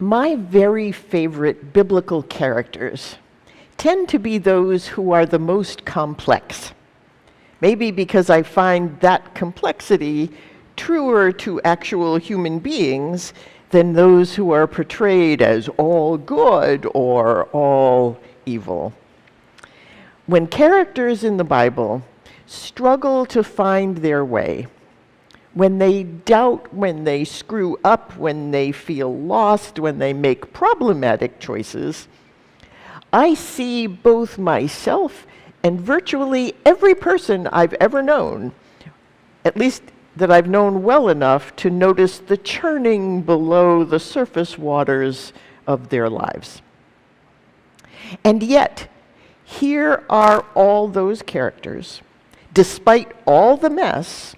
My very favorite biblical characters tend to be those who are the most complex. Maybe because I find that complexity truer to actual human beings than those who are portrayed as all good or all evil. When characters in the Bible struggle to find their way, when they doubt, when they screw up, when they feel lost, when they make problematic choices, I see both myself and virtually every person I've ever known, at least that I've known well enough to notice the churning below the surface waters of their lives. And yet, here are all those characters, despite all the mess,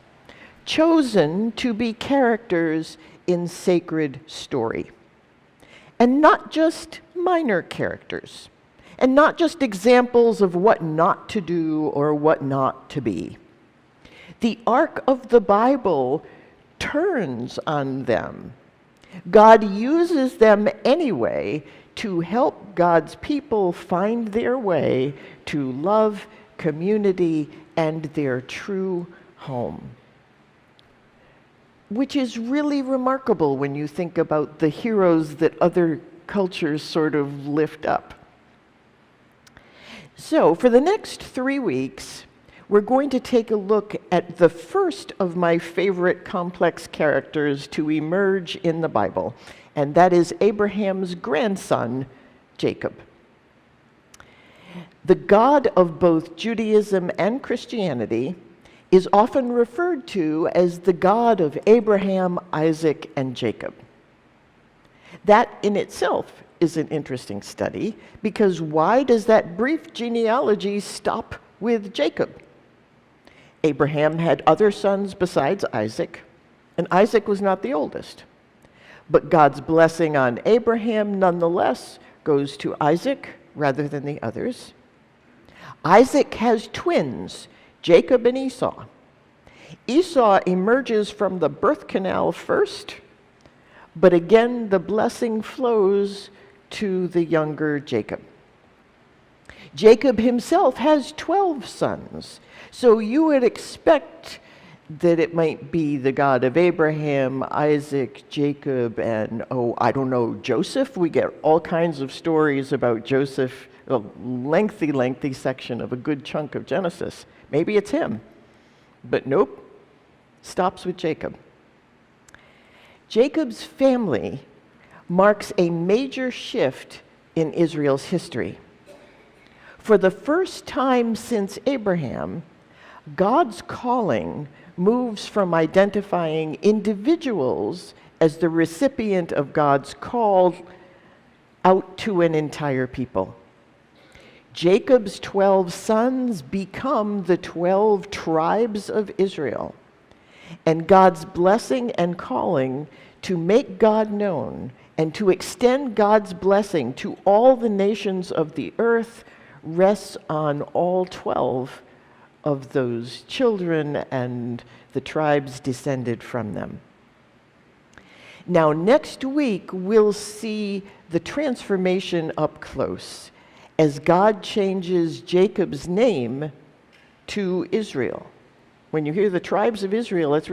chosen to be characters in sacred story. And not just minor characters, and not just examples of what not to do or what not to be. The arc of the Bible turns on them. God uses them anyway to help God's people find their way to love, community, and their true home. Which is really remarkable when you think about the heroes that other cultures sort of lift up. So, for the next 3 weeks, we're going to take a look at the first of my favorite complex characters to emerge in the Bible, and that is Abraham's grandson, Jacob. The God of both Judaism and Christianity is often referred to as the God of Abraham, Isaac, and Jacob. That in itself is an interesting study, because why does that brief genealogy stop with Jacob? Abraham had other sons besides Isaac, and Isaac was not the oldest. But God's blessing on Abraham nonetheless goes to Isaac rather than the others. Isaac has twins, Jacob and Esau. Esau emerges from the birth canal first, but again the blessing flows to the younger Jacob. Jacob himself has 12 sons, so you would expect that it might be the God of Abraham, Isaac, Jacob, and, Joseph. We get all kinds of stories about Joseph, a lengthy section of a good chunk of Genesis. Maybe it's him, but nope, stops with Jacob. Jacob's family marks a major shift in Israel's history. For the first time since Abraham, God's calling moves from identifying individuals as the recipient of God's call out to an entire people. Jacob's 12 sons become the 12 tribes of Israel, and God's blessing and calling to make God known and to extend God's blessing to all the nations of the earth rests on all 12 of those children and the tribes descended from them. Now, next week, we'll see the transformation up close as God changes Jacob's name to Israel. When you hear the tribes of Israel, it's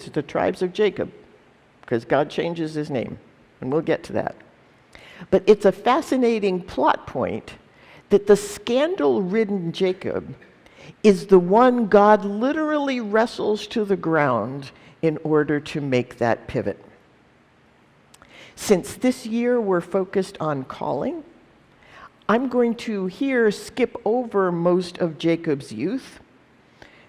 the tribes of Jacob, because God changes his name, and we'll get to that. But it's a fascinating plot point that the scandal-ridden Jacob is the one God literally wrestles to the ground in order to make that pivot. Since this year we're focused on calling, I'm going to here skip over most of Jacob's youth,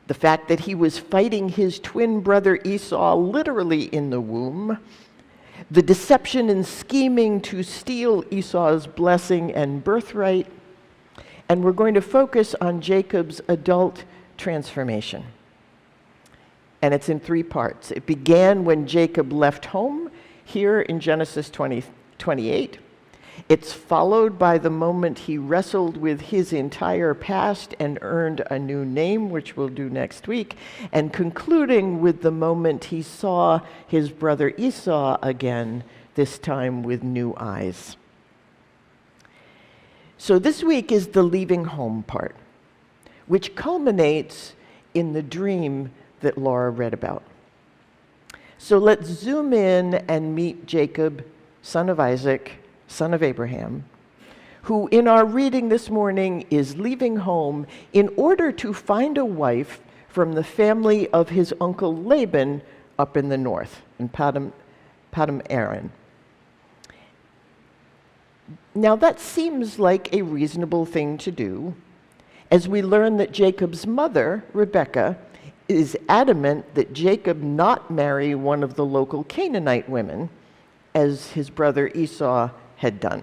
the fact that he was fighting his twin brother Esau literally in the womb, the deception and scheming to steal Esau's blessing and birthright, and we're going to focus on Jacob's adult transformation. And it's in 3 parts. It began when Jacob left home, here in Genesis 28. It's followed by the moment he wrestled with his entire past and earned a new name, which we'll do next week, and concluding with the moment he saw his brother Esau again, this time with new eyes. So this week is the leaving home part, which culminates in the dream that Laura read about. So let's zoom in and meet Jacob, son of Isaac, son of Abraham, who in our reading this morning is leaving home in order to find a wife from the family of his uncle Laban up in the north, in Padam Aram. Now that seems like a reasonable thing to do, as we learn that Jacob's mother, Rebekah, is adamant that Jacob not marry one of the local Canaanite women, as his brother Esau had done.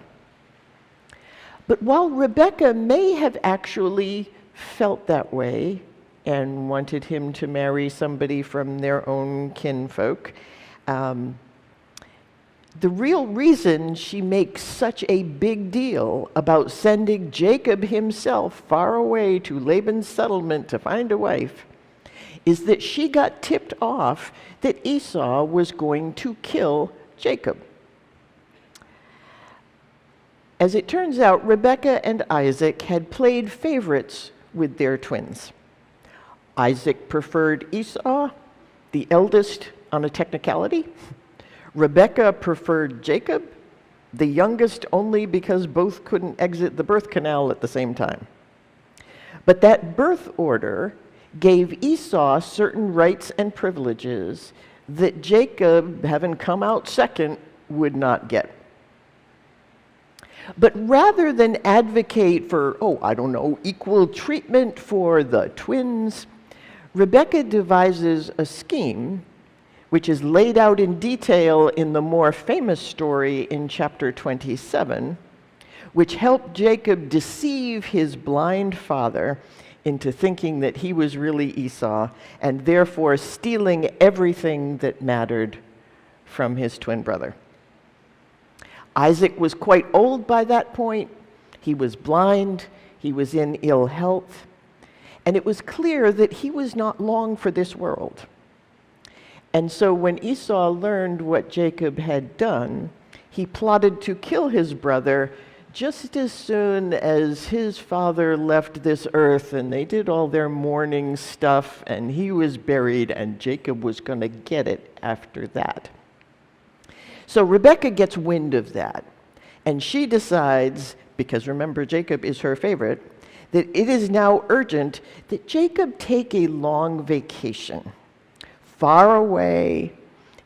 But while Rebekah may have actually felt that way and wanted him to marry somebody from their own kinfolk, the real reason she makes such a big deal about sending Jacob himself far away to Laban's settlement to find a wife is that she got tipped off that Esau was going to kill Jacob. As it turns out, Rebekah and Isaac had played favorites with their twins. Isaac preferred Esau, the eldest, on a technicality. Rebekah preferred Jacob, the youngest only because both couldn't exit the birth canal at the same time. But that birth order gave Esau certain rights and privileges that Jacob, having come out second, would not get. But rather than advocate for, equal treatment for the twins, Rebekah devises a scheme which is laid out in detail in the more famous story in chapter 27, which helped Jacob deceive his blind father into thinking that he was really Esau, and therefore stealing everything that mattered from his twin brother. Isaac was quite old by that point. He was blind. He was in ill health. And it was clear that he was not long for this world. And so when Esau learned what Jacob had done, he plotted to kill his brother just as soon as his father left this earth, and they did all their mourning stuff, and he was buried, and Jacob was going to get it after that. So Rebekah gets wind of that, and she decides, because remember Jacob is her favorite, that it is now urgent that Jacob take a long vacation, far away,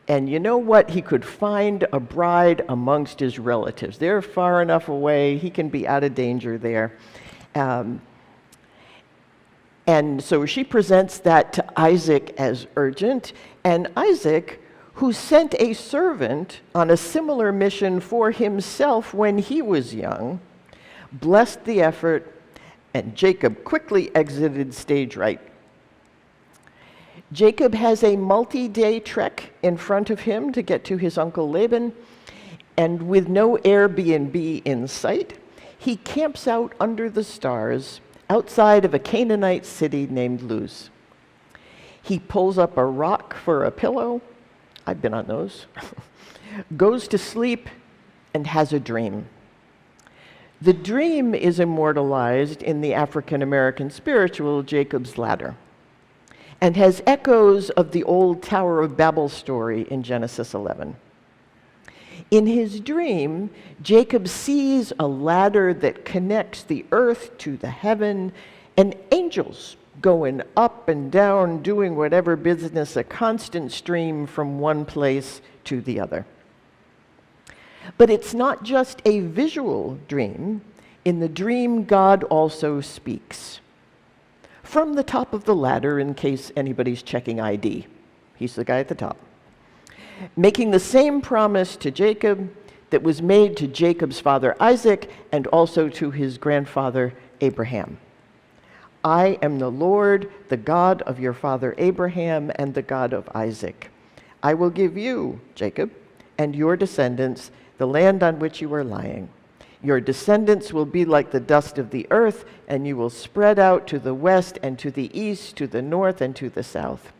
and you know what? He could find a bride amongst his relatives. They're far enough away, he can be out of danger there. And so she presents that to Isaac as urgent, and Isaac, who sent a servant on a similar mission for himself when he was young, blessed the effort, and Jacob quickly exited stage right. Jacob has a multi-day trek in front of him to get to his uncle Laban, and with no Airbnb in sight, he camps out under the stars outside of a Canaanite city named Luz. He pulls up a rock for a pillow, I've been on those, goes to sleep, and has a dream. The dream is immortalized in the African American spiritual Jacob's Ladder, and has echoes of the old Tower of Babel story in Genesis 11. In his dream, Jacob sees a ladder that connects the earth to the heaven, and angels going up and down, doing whatever business, a constant stream from one place to the other. But it's not just a visual dream. In the dream, God also speaks. From the top of the ladder, in case anybody's checking ID. He's the guy at the top. Making the same promise to Jacob that was made to Jacob's father Isaac and also to his grandfather Abraham. I am the Lord, the God of your father Abraham and the God of Isaac. I will give you, Jacob, and your descendants the land on which you are lying. Your descendants will be like the dust of the earth, and you will spread out to the west and to the east, to the north and to the south.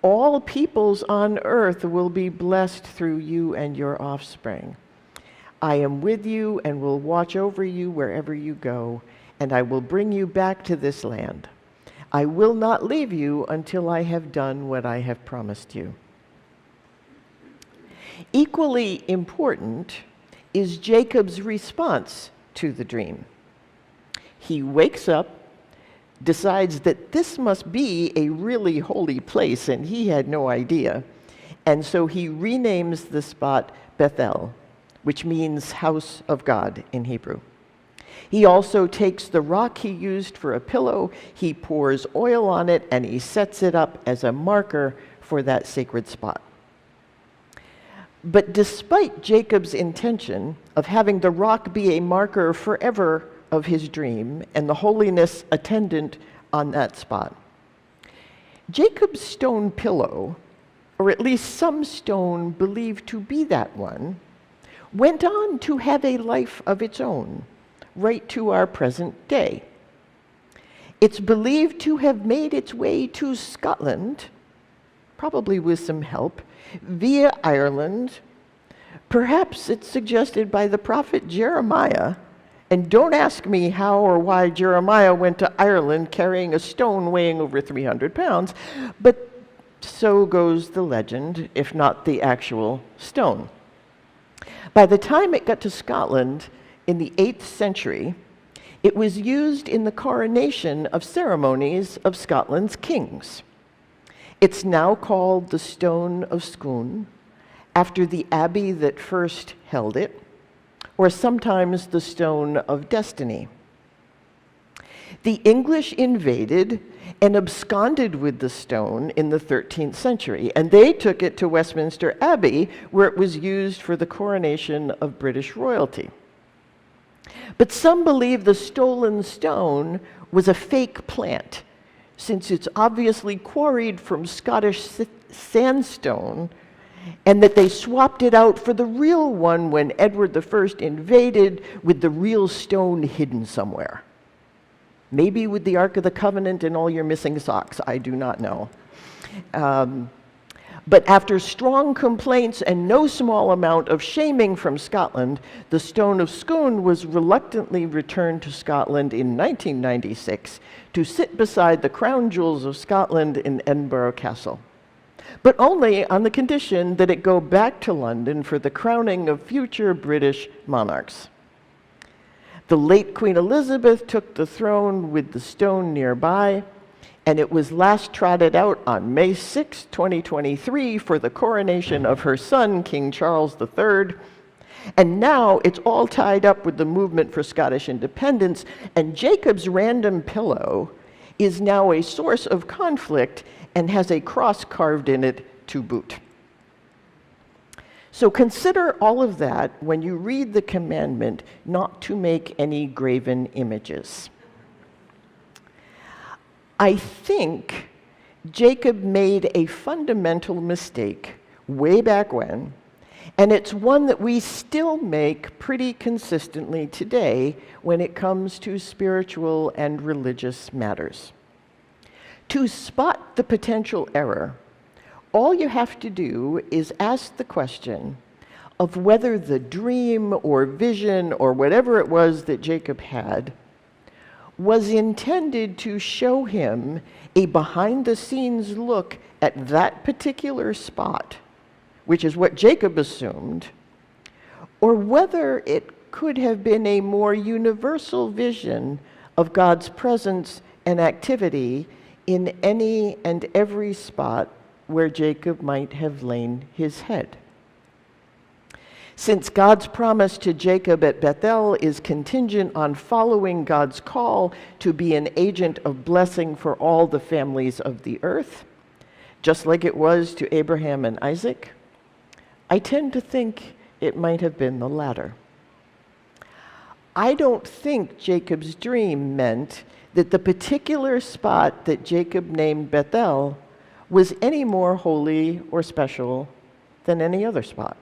All peoples on earth will be blessed through you and your offspring. I am with you and will watch over you wherever you go, and I will bring you back to this land. I will not leave you until I have done what I have promised you. Equally important is Jacob's response to the dream. He wakes up, decides that this must be a really holy place, and he had no idea. And so he renames the spot Bethel, which means house of God in Hebrew. He also takes the rock he used for a pillow, he pours oil on it, and he sets it up as a marker for that sacred spot. But despite Jacob's intention of having the rock be a marker forever of his dream and the holiness attendant on that spot, Jacob's stone pillow, or at least some stone believed to be that one, went on to have a life of its own, right to our present day. It's believed to have made its way to Scotland, probably with some help, via Ireland. Perhaps it's suggested by the prophet Jeremiah. And don't ask me how or why Jeremiah went to Ireland carrying a stone weighing over 300 pounds, but so goes the legend, if not the actual stone. By the time it got to Scotland in the 8th century, it was used in the coronation of ceremonies of Scotland's kings. It's now called the Stone of Scone, after the abbey that first held it, or sometimes the Stone of Destiny. The English invaded and absconded with the stone in the 13th century, and they took it to Westminster Abbey, where it was used for the coronation of British royalty. But some believe the stolen stone was a fake plant, since it's obviously quarried from Scottish sandstone, and that they swapped it out for the real one when Edward I invaded, with the real stone hidden somewhere. Maybe with the Ark of the Covenant and all your missing socks, I do not know. But after strong complaints and no small amount of shaming from Scotland, the Stone of Scone was reluctantly returned to Scotland in 1996 to sit beside the crown jewels of Scotland in Edinburgh Castle, but only on the condition that it go back to London for the crowning of future British monarchs. The late Queen Elizabeth took the throne with the stone nearby, and it was last trotted out on May 6, 2023 for the coronation of her son, King Charles III. And now it's all tied up with the movement for Scottish independence, and Jacob's random pillow is now a source of conflict and has a cross carved in it to boot. So consider all of that when you read the commandment not to make any graven images. I think Jacob made a fundamental mistake way back when, and it's one that we still make pretty consistently today when it comes to spiritual and religious matters. To spot the potential error, all you have to do is ask the question of whether the dream or vision or whatever it was that Jacob had was intended to show him a behind-the-scenes look at that particular spot, which is what Jacob assumed, or whether it could have been a more universal vision of God's presence and activity in any and every spot where Jacob might have lain his head. Since God's promise to Jacob at Bethel is contingent on following God's call to be an agent of blessing for all the families of the earth, just like it was to Abraham and Isaac, I tend to think it might have been the latter. I don't think Jacob's dream meant that the particular spot that Jacob named Bethel was any more holy or special than any other spot.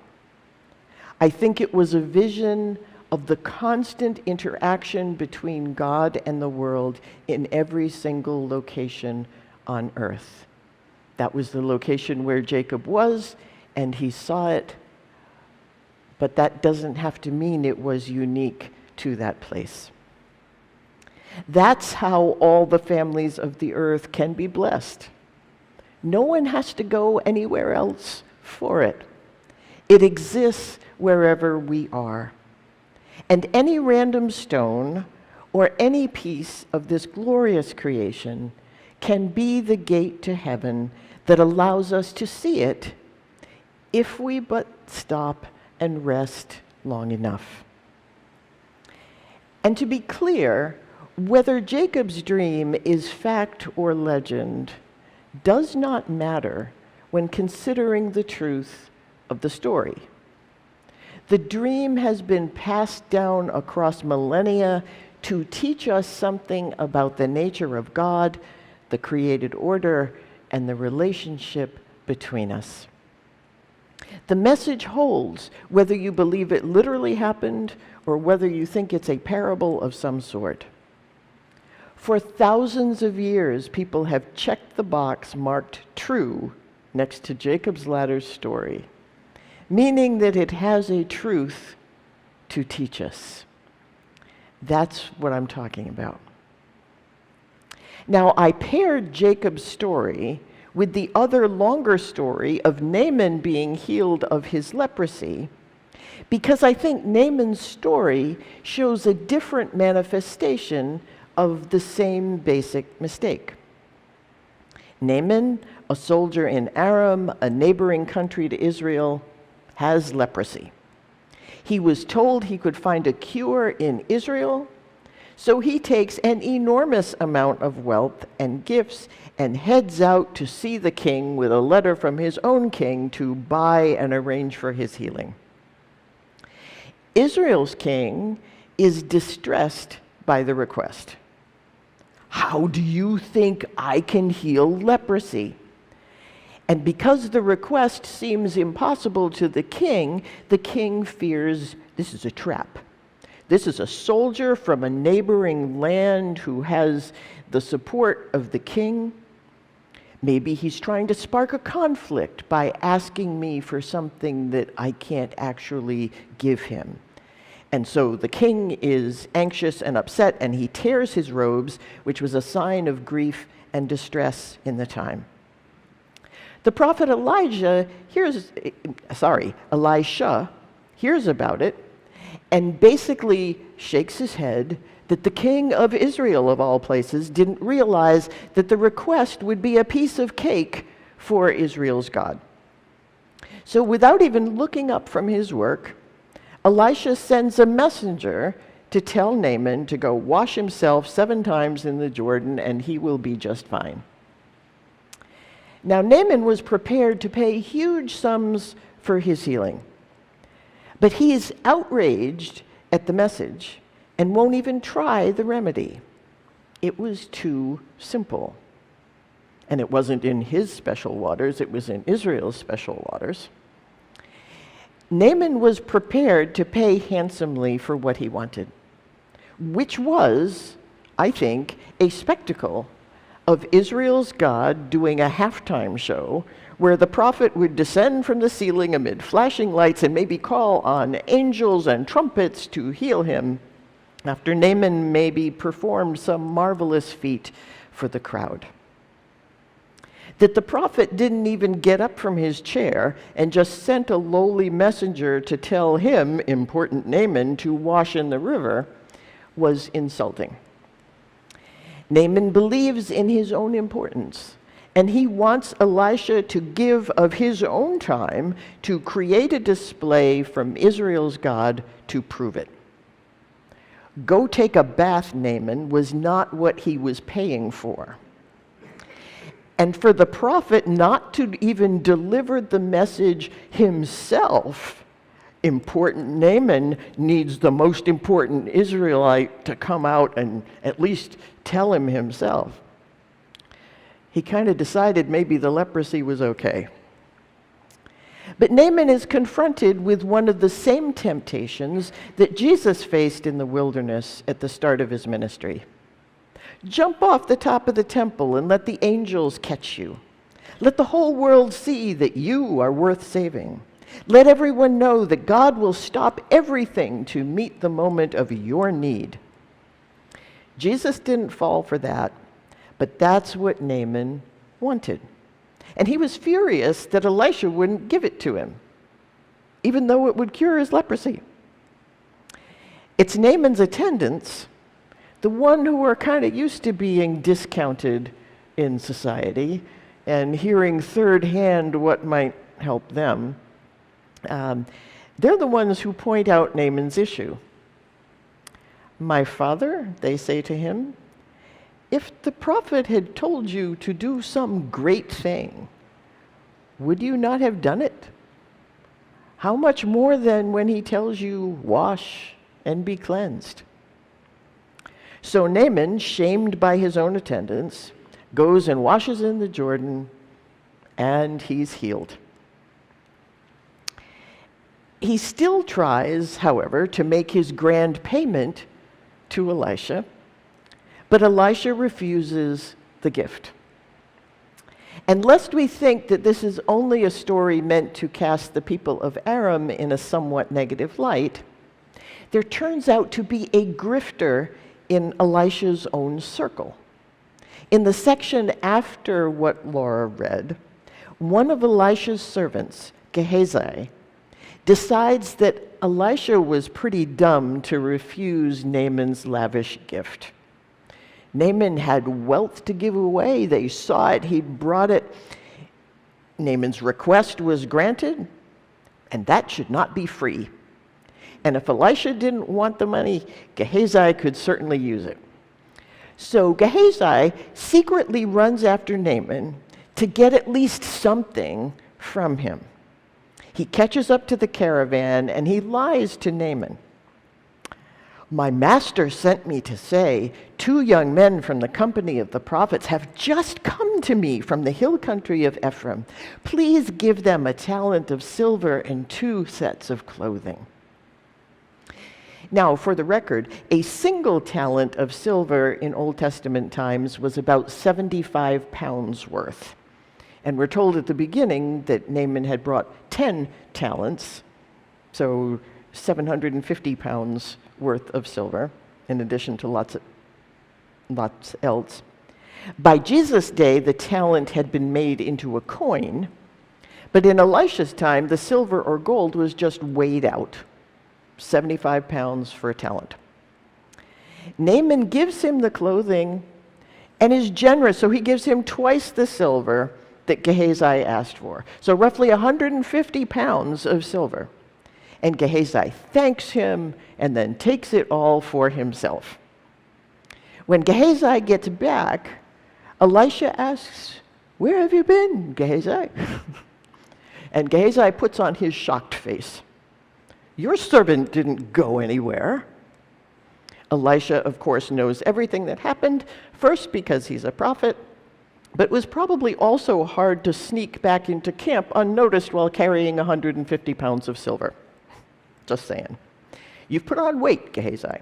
I think it was a vision of the constant interaction between God and the world in every single location on earth. That was the location where Jacob was, and he saw it, but that doesn't have to mean it was unique to that place. That's how all the families of the earth can be blessed. No one has to go anywhere else for it. It exists wherever we are. And any random stone or any piece of this glorious creation can be the gate to heaven that allows us to see it if we but stop and rest long enough. And to be clear, whether Jacob's dream is fact or legend does not matter when considering the truth of the story. The dream has been passed down across millennia to teach us something about the nature of God, the created order, and the relationship between us. The message holds whether you believe it literally happened or whether you think it's a parable of some sort. For thousands of years, people have checked the box marked true next to Jacob's ladder's story, meaning that it has a truth to teach us. That's what I'm talking about. Now, I paired Jacob's story with the other longer story of Naaman being healed of his leprosy, because I think Naaman's story shows a different manifestation of the same basic mistake. Naaman, a soldier in Aram, a neighboring country to Israel, has leprosy. He was told he could find a cure in Israel, so he takes an enormous amount of wealth and gifts and heads out to see the king with a letter from his own king to buy and arrange for his healing. Israel's king is distressed by the request. How do you think I can heal leprosy? And because the request seems impossible to the king fears this is a trap. This is a soldier from a neighboring land who has the support of the king. Maybe he's trying to spark a conflict by asking me for something that I can't actually give him. And so the king is anxious and upset, and he tears his robes, which was a sign of grief and distress in the time. The prophet Elisha hears about it and basically shakes his head that the king of Israel, of all places, didn't realize that the request would be a piece of cake for Israel's God. So without even looking up from his work, Elisha sends a messenger to tell Naaman to go wash himself 7 times in the Jordan and he will be just fine. Now, Naaman was prepared to pay huge sums for his healing, but he is outraged at the message and won't even try the remedy. It was too simple. And it wasn't in his special waters, it was in Israel's special waters. Naaman was prepared to pay handsomely for what he wanted, which was, I think, a spectacle of Israel's God doing a halftime show where the prophet would descend from the ceiling amid flashing lights and maybe call on angels and trumpets to heal him, after Naaman maybe performed some marvelous feat for the crowd. That the prophet didn't even get up from his chair and just sent a lowly messenger to tell him, important Naaman, to wash in the river was insulting. Naaman believes in his own importance, and he wants Elisha to give of his own time to create a display from Israel's God to prove it. Go take a bath, Naaman, was not what he was paying for. And for the prophet not to even deliver the message himself, important Naaman needs the most important Israelite to come out and at least tell him himself. He kind of decided maybe the leprosy was okay. But Naaman is confronted with one of the same temptations that Jesus faced in the wilderness at the start of his ministry. Jump off the top of the temple and let the angels catch you. Let the whole world see that you are worth saving. Let everyone know that God will stop everything to meet the moment of your need. Jesus didn't fall for that, but that's what Naaman wanted. And he was furious that Elisha wouldn't give it to him, even though it would cure his leprosy. It's Naaman's attendants, the one who are kind of used to being discounted in society and hearing third hand what might help them. They're the ones who point out Naaman's issue. My father, they say to him, if the prophet had told you to do some great thing, would you not have done it? How much more than when he tells you, wash and be cleansed? So Naaman, shamed by his own attendants, goes and washes in the Jordan, and he's healed. He still tries, however, to make his grand payment to Elisha, but Elisha refuses the gift. And lest we think that this is only a story meant to cast the people of Aram in a somewhat negative light, there turns out to be a grifter in Elisha's own circle. In the section after what Laura read, one of Elisha's servants, Gehazi, decides that Elisha was pretty dumb to refuse Naaman's lavish gift. Naaman had wealth to give away. They saw it. He'd brought it. Naaman's request was granted, and that should not be free. And if Elisha didn't want the money, Gehazi could certainly use it. So Gehazi secretly runs after Naaman to get at least something from him. He catches up to the caravan and he lies to Naaman. My master sent me to say, 2 young men from the company of the prophets have just come to me from the hill country of Ephraim. Please give them a talent of silver and 2 sets of clothing. Now, for the record, a single talent of silver in Old Testament times was about 75 pounds worth. And we're told at the beginning that Naaman had brought 10 talents, so 750 pounds worth of silver, in addition to lots else. By Jesus' day, the talent had been made into a coin, but in Elisha's time, the silver or gold was just weighed out, 75 pounds for a talent. Naaman gives him the clothing and is generous, so he gives him twice the silver that Gehazi asked for. So roughly 150 pounds of silver. And Gehazi thanks him and then takes it all for himself. When Gehazi gets back, Elisha asks, where have you been, Gehazi? And Gehazi puts on his shocked face. Your servant didn't go anywhere. Elisha, of course, knows everything that happened, first because he's a prophet, but it was probably also hard to sneak back into camp unnoticed while carrying 150 pounds of silver. Just saying. You've put on weight, Gehazi.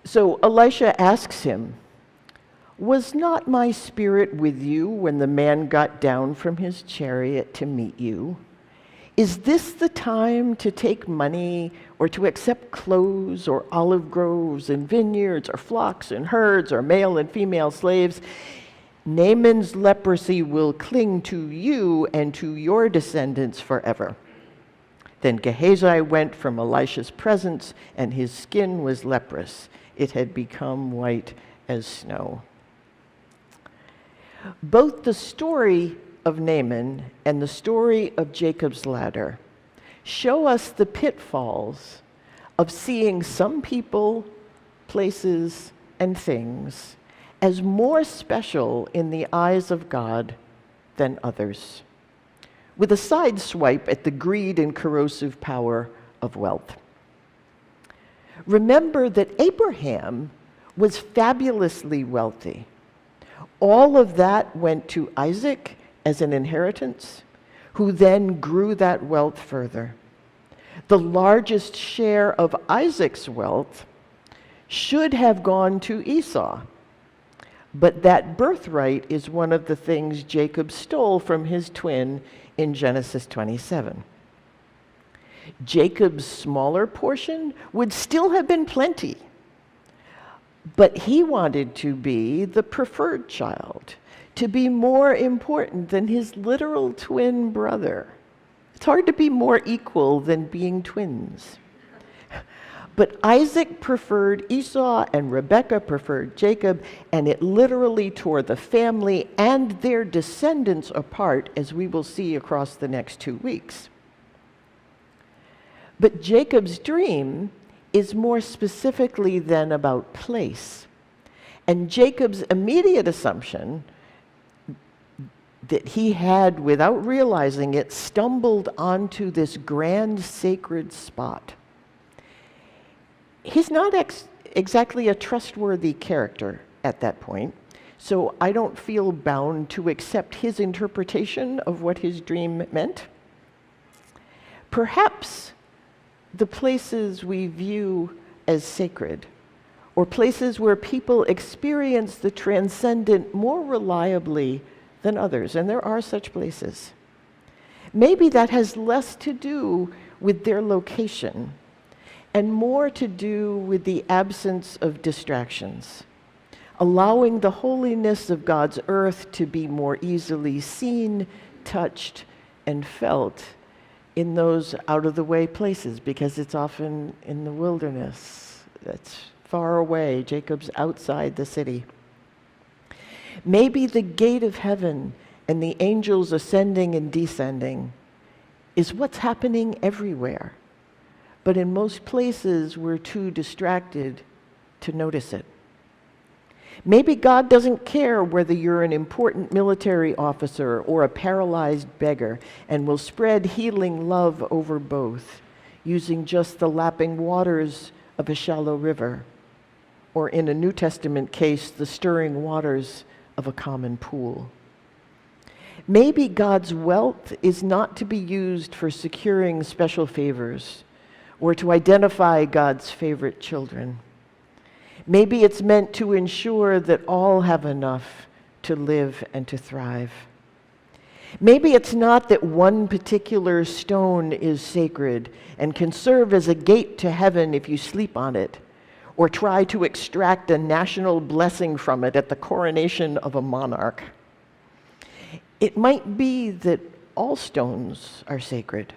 So Elisha asks him, was not my spirit with you when the man got down from his chariot to meet you? Is this the time to take money or to accept clothes or olive groves and vineyards or flocks and herds or male and female slaves? Naaman's leprosy will cling to you and to your descendants forever. Then Gehazi went from Elisha's presence, and his skin was leprous. It had become white as snow. Both the story of Naaman and the story of Jacob's ladder show us the pitfalls of seeing some people, places, and things as more special in the eyes of God than others, with a side swipe at the greed and corrosive power of wealth. Remember that Abraham was fabulously wealthy. All of that went to Isaac as an inheritance, who then grew that wealth further. The largest share of Isaac's wealth should have gone to Esau, But that birthright is one of the things Jacob stole from his twin in Genesis 27. Jacob's smaller portion would still have been plenty, but he wanted to be the preferred child, to be more important than his literal twin brother. It's hard to be more equal than being twins. But Isaac preferred Esau and Rebekah preferred Jacob, and it literally tore the family and their descendants apart, as we will see across the next 2 weeks. But Jacob's dream is more specifically then about place. And Jacob's immediate assumption that he had, without realizing it, stumbled onto this grand sacred spot. He's not exactly a trustworthy character at that point, so I don't feel bound to accept his interpretation of what his dream meant. Perhaps the places we view as sacred, or places where people experience the transcendent more reliably than others, and there are such places. Maybe that has less to do with their location and more to do with the absence of distractions, allowing the holiness of God's earth to be more easily seen, touched, and felt in those out-of-the-way places, because it's often in the wilderness. That's far away. Jacob's outside the city. Maybe the gate of heaven and the angels ascending and descending is what's happening everywhere. But in most places, we're too distracted to notice it. Maybe God doesn't care whether you're an important military officer or a paralyzed beggar, and will spread healing love over both, using just the lapping waters of a shallow river, or in a New Testament case, the stirring waters of a common pool. Maybe God's wealth is not to be used for securing special favors or to identify God's favorite children. Maybe it's meant to ensure that all have enough to live and to thrive. Maybe it's not that one particular stone is sacred and can serve as a gate to heaven if you sleep on it, or try to extract a national blessing from it at the coronation of a monarch. It might be that all stones are sacred,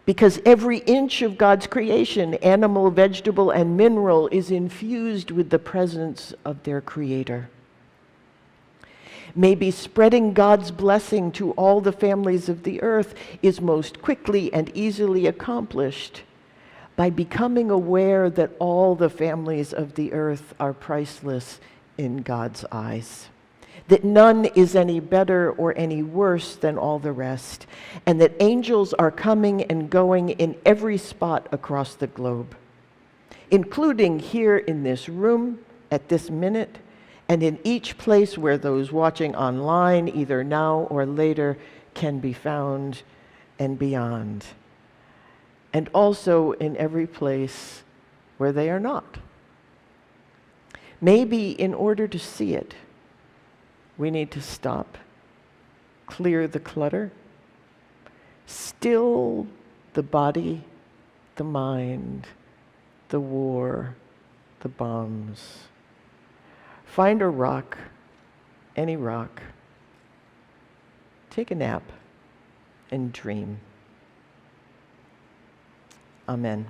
because every inch of God's creation, animal, vegetable, and mineral, is infused with the presence of their Creator. Maybe spreading God's blessing to all the families of the earth is most quickly and easily accomplished by becoming aware that all the families of the earth are priceless in God's eyes, that none is any better or any worse than all the rest, and that angels are coming and going in every spot across the globe, including here in this room at this minute, and in each place where those watching online, either now or later, can be found, and beyond. And also in every place where they are not. Maybe in order to see it, we need to stop, clear the clutter, still the body, the mind, the war, the bombs. Find a rock, any rock, take a nap, and dream. Amen.